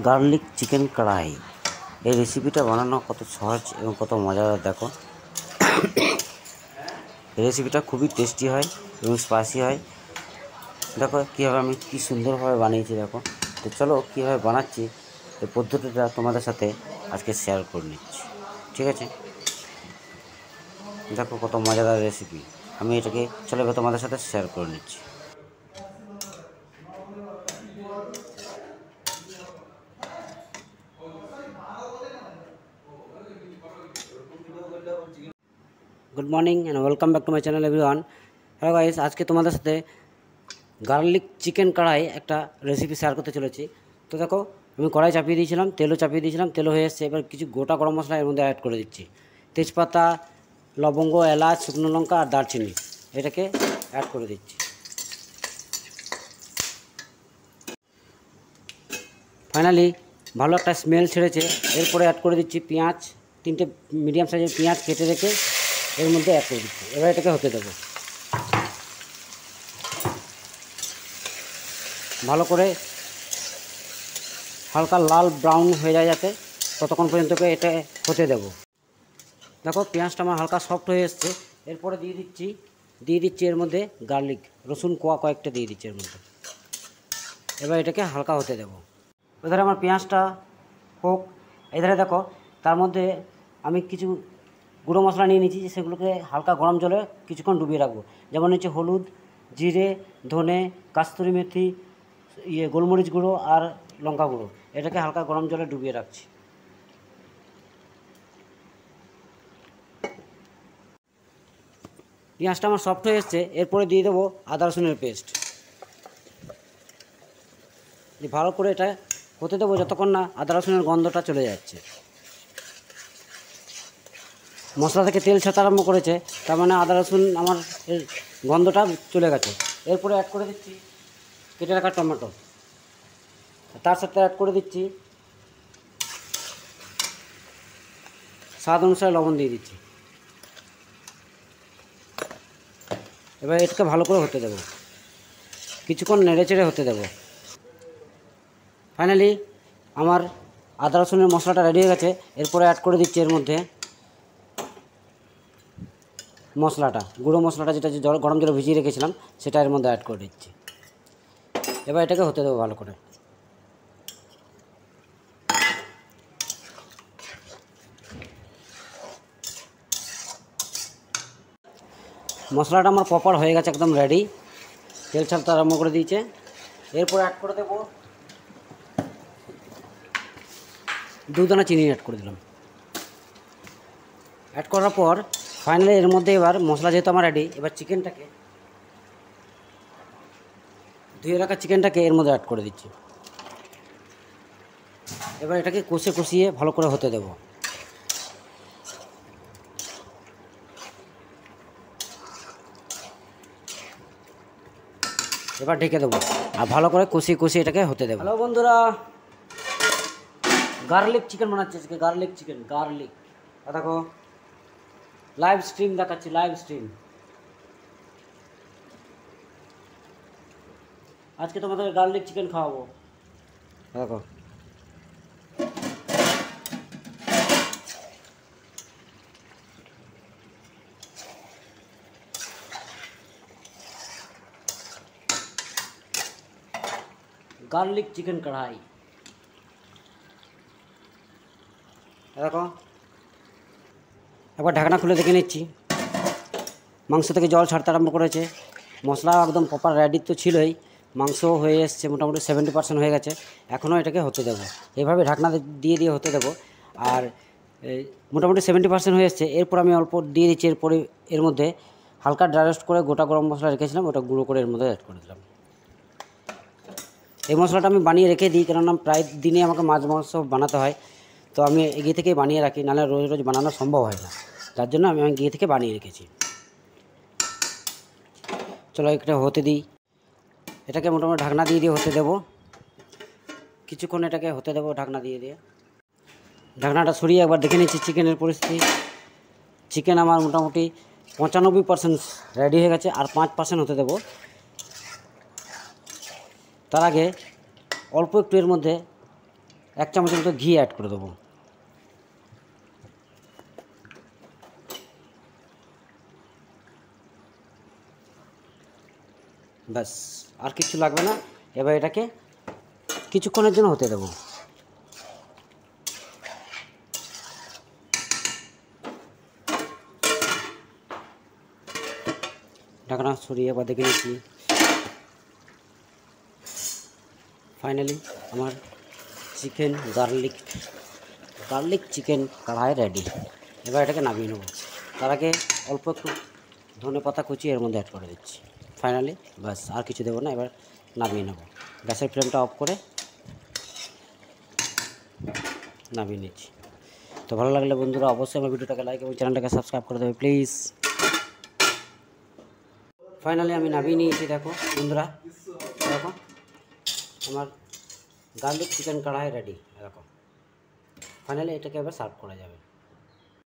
Garlic chicken কড়াই। এই রেসিপিটা বানানো কত সহজ এবং কত মজাদার দেখো। এই রেসিপিটা খুবই টেস্টি হয় এবং স্পাইসি হয়। দেখো কীভাবে আমি কি সুন্দরভাবে বানিয়েছি দেখো। তো চলো কীভাবে বানাচ্ছি এই পদ্ধতিটা তোমাদের সাথে আজকে শেয়ার করে নিচ্ছি, ঠিক আছে? দেখো কত মজাদার রেসিপি, আমি এটাকে চলো এবার তোমাদের সাথে শেয়ার করে নিচ্ছি। Good morning and welcome back to my channel everyone. Hello guys, আজকে তোমাদের সাথে গার্লিক চিকেন কড়াই একটা রেসিপি শেয়ার করতে চলেছি। তো দেখো আমি কড়াই চাপিয়ে দিয়েছিলাম, তেলও চাপিয়ে দিয়েছিলাম, তেলও হয়ে এসছে। এবার কিছু গোটা গরম মশলা এর মধ্যে অ্যাড করে দিচ্ছি। তেজপাতা, লবঙ্গ, এলাচ, শুকনো লঙ্কা আর দারচিনি এটাকে অ্যাড করে দিচ্ছি। ফাইনালি ভালো একটা স্মেল ছেড়েছে। এরপরে অ্যাড করে দিচ্ছি পেঁয়াজ, 3টে মিডিয়াম সাইজের পেঁয়াজ কেটে রেখে এর মধ্যে অ্যাড করে দিচ্ছি। এবার এটাকে হতে দেবো ভালো করে, হালকা লাল ব্রাউন হয়ে যায় যাতে, ততক্ষণ পর্যন্ত এটা হতে দেবো। দেখো পেঁয়াজটা আমার হালকা সফট হয়ে এসছে। এরপরে দিয়ে দিচ্ছি এর মধ্যে গার্লিক, রসুন কোয়া কয়েকটা দিয়ে দিচ্ছি এর মধ্যে। এবার এটাকে হালকা হতে দেবো। এধারে আমার পেঁয়াজটা হোক, এধারে দেখো তার মধ্যে আমি কিছু গুঁড়ো মশলা নিয়ে নিয়েছি, সেগুলোকে হালকা গরম জলে কিছুক্ষণ ডুবিয়ে রাখবো। যেমন হচ্ছে হলুদ, জিরে, ধনে, কাস্তুরি মেথি, গোলমরিচ গুঁড়ো আর লঙ্কা গুঁড়ো। এটাকে হালকা গরম জলে ডুবিয়ে রাখছি। পেঁয়াজটা আমার সফট হয়ে এসছে। এরপরে দিয়ে দেবো আদা রসুনের পেস্ট। ভালো করে এটা হতে দেবো যতক্ষণ না আদা রসুনের গন্ধটা চলে যাচ্ছে। মশলা থেকে তেল ছাড়তে আরম্ভ করেছে, তার মানে আদা রসুন আমার এর গন্ধটা চলে গেছে। এরপরে অ্যাড করে দিচ্ছি কেটে রাখা টমেটো, তার সাথে অ্যাড করে দিচ্ছি স্বাদ অনুসারে লবণ দিয়ে দিচ্ছি। এবার এটাকে ভালো করে হতে দেবো, কিছুক্ষণ নেড়েচেড়ে হতে দেবো। ফাইনালি আমার আদা রসুনের মশলাটা রেডি হয়ে গেছে। এরপরে অ্যাড করে দিচ্ছি এর মধ্যে মশলাটা, গুঁড়ো মশলাটা যেটা গরম জলে ভিজিয়ে রেখেছিলাম সেটা এর মধ্যে অ্যাড করে দিচ্ছি। এবার এটাকে হতে দেবো ভালো করে। মশলাটা আমার প্রপার হয়ে গেছে, একদম রেডি, তেল ছাড়তে আরম্ভ করে দিয়েছে। এরপর অ্যাড করে দেবো 2 দানা চিনি অ্যাড করে দিলাম। অ্যাড করার পর ফাইনালি এর মধ্যে এবার মশলা যেহেতু আমার রেডি, এবার চিকেনটাকে, ধুয়ে রাখা চিকেনটাকে এর মধ্যে অ্যাড করে দিচ্ছি। এবার এটাকে কষিয়ে ভালো করে হতে দেবো। এবার ঢেকে দেবো আর ভালো করে কষিয়ে এটাকে হতে দেবো। হ্যালো বন্ধুরা, গার্লিক চিকেন বানাচ্ছি আজকে। গার্লিক দেখো লাইভ স্ট্রিম দেখাচ্ছি, লাইভ স্ট্রিম। আজকে তোমাদের গার্লিক চিকেন খাওয়াবো। দেখো গার্লিক চিকেন কড়াই। দেখো একবার ঢাকনা খুলে দেখে নিচ্ছি। মাংস থেকে জল ছাড়তে আরম্ভ করেছে, মশলা একদম প্রপার রেডি তো ছিলই, মাংস হয়ে এসছে মোটামুটি 70% হয়ে গেছে। এখনও এটাকে হতে দেবো, এইভাবে ঢাকনা দিয়ে হতে দেবো। আর মোটামুটি 70% হয়ে এসছে। এরপর আমি অল্প দিয়ে দিচ্ছি এরপরে এর মধ্যে হালকা ড্রাই রোস্ট করে গোটা গরম মশলা রেখেছিলাম, ওটা গুঁড়ো করে এর মধ্যে অ্যাড করে দিলাম। এই মশলাটা আমি বানিয়ে রেখে দিই, কেননা প্রায় দিনে আমাকে মাছ মাংস বানাতে হয়, তো আমি এগিয়ে থেকে বানিয়ে রাখি, নাহলে রোজ বানানো সম্ভব হয় না। তার জন্য আমি গিয়ে থেকে বানিয়ে রেখেছি। চলো এটা হতে দিই। এটাকে মোটামুটি ঢাকনা দিয়ে হতে দেবো কিছুক্ষণ। এটাকে হতে দেবো ঢাকনা দিয়ে। ঢাকনাটা সরিয়ে একবার দেখে নিচ্ছি চিকেনের পরিস্থিতি। চিকেন আমার মোটামুটি 95% রেডি হয়ে গেছে, আর 5% হতে দেবো। তার আগে অল্প একটু এর মধ্যে 1 চামচের মতো ঘি অ্যাড করে দেবো। ব্যাস, আর কিছু লাগবে না। এবার এটাকে কিছুক্ষণের জন্য হতে দেবো। ঢাকনা সরিয়ে এবার দেখে নিচ্ছি। ফাইনালি আমার চিকেন গার্লিক চিকেন কড়াই রেডি। এবার এটাকে নামিয়ে নেবো। তার আগে অল্প একটু ধনেপাতা কুচি এর মধ্যে অ্যাড করে দিচ্ছি। ফাইনালি ব্যাস, আর কিছু দেবো না। এবার নামিয়ে নেব। গ্যাসের ফ্লেমটা অফ করে নামিয়ে নিচ্ছি। তো ভালো লাগলে বন্ধুরা অবশ্যই আমার ভিডিওটাকে লাইক এবং চ্যানেলটাকে সাবস্ক্রাইব করে দেবে প্লিজ। ফাইনালি আমি নামিয়ে নিয়েছি। দেখো বন্ধুরা, দেখো আমার গার্লিক চিকেন কড়াই রেডি। এরকম ফাইনালি এটাকে এবার সার্ভ করা যাবে।